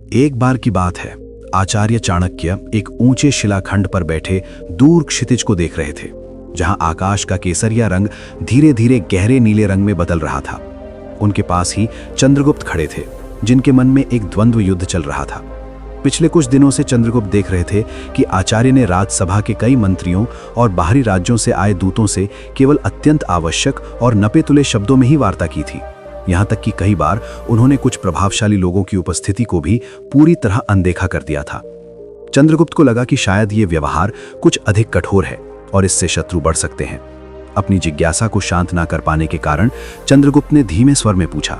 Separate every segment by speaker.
Speaker 1: एक बार की बात है, आचार्य चाणक्य एक ऊंचे शिलाखंड पर बैठे दूर क्षितिज को देख रहे थे, जहां आकाश का केसरिया रंग धीरे धीरे गहरे नीले रंग में बदल रहा था। उनके पास ही चंद्रगुप्त खड़े थे, जिनके मन में एक द्वंद्व युद्ध चल रहा था। पिछले कुछ दिनों से चंद्रगुप्त देख रहे थे कि आचार्य ने राजसभा के कई मंत्रियों और बाहरी राज्यों से आए दूतों से केवल अत्यंत आवश्यक और नपे तुले शब्दों में ही वार्ता की थी। यहाँ तक कि कई बार उन्होंने कुछ प्रभावशाली लोगों की उपस्थिति को भी पूरी तरह अनदेखा कर दिया था। चंद्रगुप्त को लगा कि शायद ये व्यवहार कुछ अधिक कठोर है और इससे शत्रु बढ़ सकते हैं। अपनी जिज्ञासा को शांत ना कर पाने के कारण चंद्रगुप्त ने धीमे स्वर में पूछा,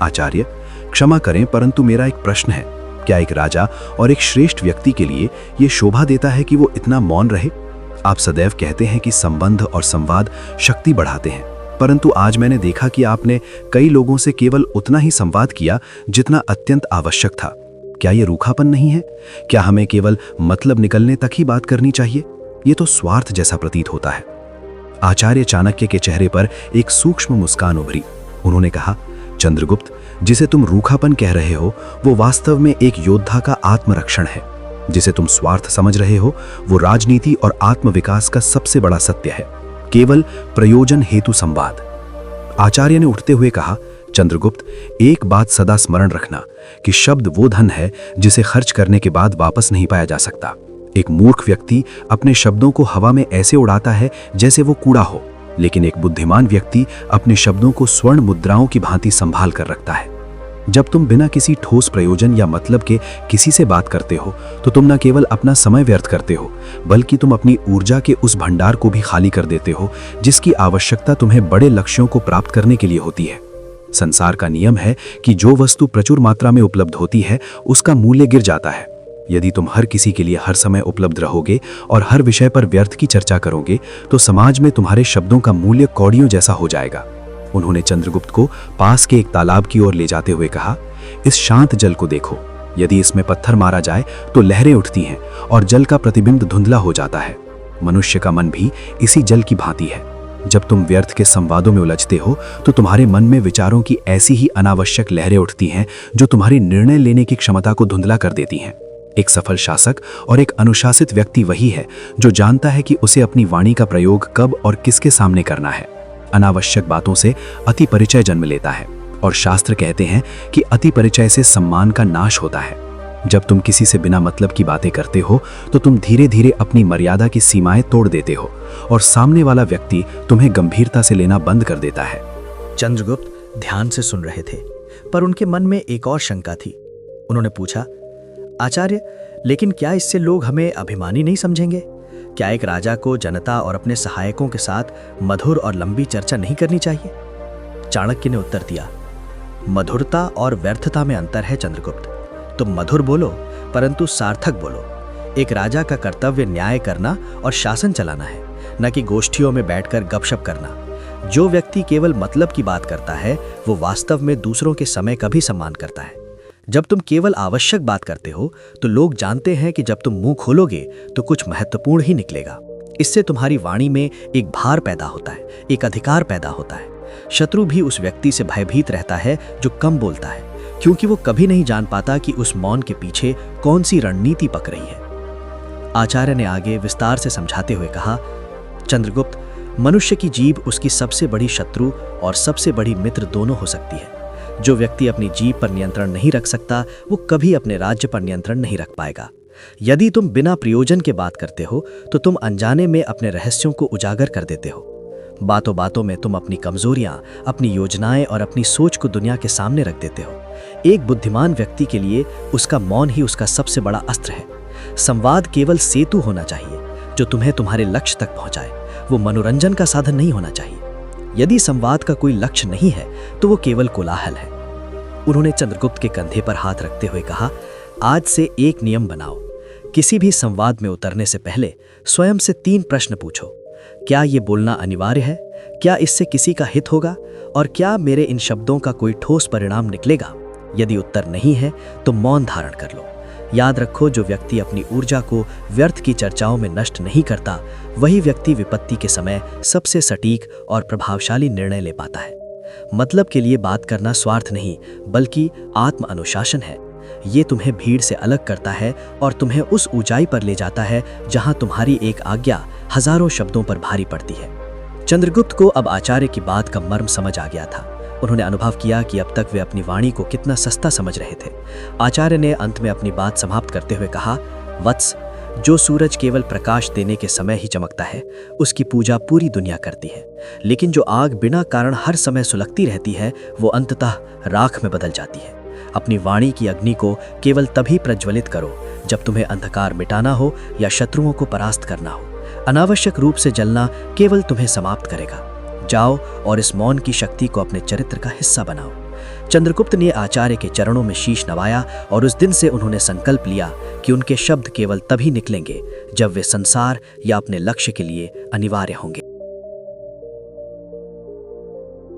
Speaker 1: आचार्य क्षमा करें, परंतु मेरा एक प्रश्न है। क्या एक राजा और एक श्रेष्ठ व्यक्ति के लिए यह शोभा देता है कि वो इतना मौन रहे? आप सदैव कहते हैं कि संबंध और संवाद शक्ति बढ़ाते हैं, परंतु आज मैंने देखा कि आपने कई लोगों से केवल उतना ही संवाद किया जितना अत्यंत आवश्यक था। क्या यह रूखापन नहीं है? क्या हमें केवल मतलब निकलने तक ही बात करनी चाहिए? ये तो स्वार्थ जैसा प्रतीत होता है। आचार्य चाणक्य के चेहरे पर एक सूक्ष्म मुस्कान उभरी। उन्होंने कहा, चंद्रगुप्त, जिसे तुम रूखापन कह रहे हो वो वास्तव में एक योद्धा का आत्मरक्षण है। जिसे तुम स्वार्थ समझ रहे हो वो राजनीति और आत्मविकास का सबसे बड़ा सत्य है, केवल प्रयोजन हेतु संवाद। आचार्य ने उठते हुए कहा, चंद्रगुप्त, एक बात सदा स्मरण रखना कि शब्द वो धन है जिसे खर्च करने के बाद वापस नहीं पाया जा सकता। एक मूर्ख व्यक्ति अपने शब्दों को हवा में ऐसे उड़ाता है जैसे वो कूड़ा हो, लेकिन एक बुद्धिमान व्यक्ति अपने शब्दों को स्वर्ण मुद्राओं की भांति संभाल कर रखता है। जब तुम बिना किसी ठोस प्रयोजन या मतलब के किसी से बात करते हो तो तुम न केवल अपना समय व्यर्थ करते हो, बल्कि तुम अपनी ऊर्जा के उस भंडार को भी खाली कर देते हो जिसकी आवश्यकता तुम्हें बड़े लक्ष्यों को प्राप्त करने के लिए होती है। संसार का नियम है कि जो वस्तु प्रचुर मात्रा में उपलब्ध होती है उसका मूल्य गिर जाता है। यदि तुम हर किसी के लिए हर समय उपलब्ध रहोगे और हर विषय पर व्यर्थ की चर्चा करोगे तो समाज में तुम्हारे शब्दों का मूल्य कौड़ियों जैसा हो जाएगा। उन्होंने चंद्रगुप्त को पास के एक तालाब की ओर ले जाते हुए कहा, इस शांत जल को देखो। यदि इसमें पत्थर मारा जाए तो लहरें उठती हैं और जल का प्रतिबिंब धुंधला हो जाता है। मनुष्य का मन भी इसी जल की भांति है। जब तुम व्यर्थ के संवादों में उलझते हो तो तुम्हारे मन में विचारों की ऐसी ही अनावश्यक लहरें उठती हैं जो तुम्हारी निर्णय लेने की क्षमता को धुंधला कर देती हैं। एक सफल शासक और एक अनुशासित व्यक्ति वही है जो जानता है कि उसे अपनी वाणी का प्रयोग कब और किसके सामने करना है। अनावश्यक बातों से अति परिचय जन्म लेता है और शास्त्र कहते हैं कि अति परिचय से सम्मान का नाश होता है। जब तुम किसी से बिना मतलब की बातें करते हो तो तुम धीरे धीरे अपनी मर्यादा की सीमाएं तोड़ देते हो और सामने वाला व्यक्ति तुम्हें गंभीरता से लेना बंद कर देता है।
Speaker 2: चंद्रगुप्त ध्यान से सुन रहे थे, पर उनके मन में एक और शंका थी। उन्होंने पूछा, आचार्य, लेकिन क्या इससे लोग हमें अभिमानी नहीं समझेंगे? क्या एक राजा को जनता और अपने सहायकों के साथ मधुर और लंबी चर्चा नहीं करनी चाहिए? चाणक्य ने उत्तर दिया, मधुरता और व्यर्थता में अंतर है चंद्रगुप्त। तुम मधुर बोलो परंतु सार्थक बोलो। एक राजा का कर्तव्य न्याय करना और शासन चलाना है, न कि गोष्ठियों में बैठकर गपशप करना। जो व्यक्ति केवल मतलब की बात करता है वो वास्तव में दूसरों के समय का भी सम्मान करता है। जब तुम केवल आवश्यक बात करते हो तो लोग जानते हैं कि जब तुम मुंह खोलोगे तो कुछ महत्वपूर्ण ही निकलेगा। इससे तुम्हारी वाणी में एक भार पैदा होता है, एक अधिकार पैदा होता है। शत्रु भी उस व्यक्ति से भयभीत रहता है जो कम बोलता है, क्योंकि वो कभी नहीं जान पाता कि उस मौन के पीछे कौन सी रणनीति पक रही है। आचार्य ने आगे विस्तार से समझाते हुए कहा, चंद्रगुप्त, मनुष्य की जीभ उसकी सबसे बड़ी शत्रु और सबसे बड़ी मित्र दोनों हो सकती है। जो व्यक्ति अपनी जीभ पर नियंत्रण नहीं रख सकता वो कभी अपने राज्य पर नियंत्रण नहीं रख पाएगा। यदि तुम बिना प्रयोजन के बात करते हो तो तुम अनजाने में अपने रहस्यों को उजागर कर देते हो। बातों बातों में तुम अपनी कमजोरियां, अपनी योजनाएं और अपनी सोच को दुनिया के सामने रख देते हो। एक बुद्धिमान व्यक्ति के लिए उसका मौन ही उसका सबसे बड़ा अस्त्र है। संवाद केवल सेतु होना चाहिए जो तुम्हें तुम्हारे लक्ष्य तक पहुंचाए, वो मनोरंजन का साधन नहीं होना चाहिए। यदि संवाद का कोई लक्ष्य नहीं है तो वो केवल कोलाहल है। उन्होंने चंद्रगुप्त के कंधे पर हाथ रखते हुए कहा, आज से एक नियम बनाओ। किसी भी संवाद में उतरने से पहले स्वयं से 3 प्रश्न पूछो। क्या ये बोलना अनिवार्य है? क्या इससे किसी का हित होगा? और क्या मेरे इन शब्दों का कोई ठोस परिणाम निकलेगा? यदि उत्तर नहीं है तो मौन धारण कर लो। याद रखो, जो व्यक्ति अपनी ऊर्जा को व्यर्थ की चर्चाओं में नष्ट नहीं करता वही व्यक्ति विपत्ति के समय सबसे सटीक और प्रभावशाली निर्णय ले पाता है। मतलब के लिए बात करना स्वार्थ नहीं बल्कि आत्म अनुशासन है। ये तुम्हें भीड़ से अलग करता है और तुम्हें उस ऊंचाई पर ले जाता है जहां तुम्हारी एक आज्ञा हजारों शब्दों पर भारी पड़ती है। चंद्रगुप्त को अब आचार्य की बात का मर्म समझ आ गया था। उन्होंने अनुभव किया कि अब तक वे अपनी वाणी को कितना सस्ता समझ रहे थे। आचार्य ने अंत में अपनी बात समाप्त करते हुए कहा, वत्स, जो सूरज केवल प्रकाश देने के समय ही चमकता है, उसकी पूजा पूरी दुनिया करती है। लेकिन जो आग बिना कारण हर समय सुलगती रहती है, वो अंततः राख में बदल जाती है। अपनी वाणी की अग्नि को केवल तभी प्रज्वलित करो जब तुम्हें अंधकार मिटाना हो या शत्रुओं को परास्त करना हो। अनावश्यक रूप से जलना केवल तुम्हें समाप्त करेगा। जाओ और इस मौन की शक्ति को अपने चरित्र का हिस्सा बनाओ। चंद्रगुप्त ने आचार्य के चरणों में शीश नवाया और उस दिन से उन्होंने संकल्प लिया कि उनके शब्द केवल तभी निकलेंगे जब वे संसार या अपने लक्ष्य के लिए अनिवार्य होंगे।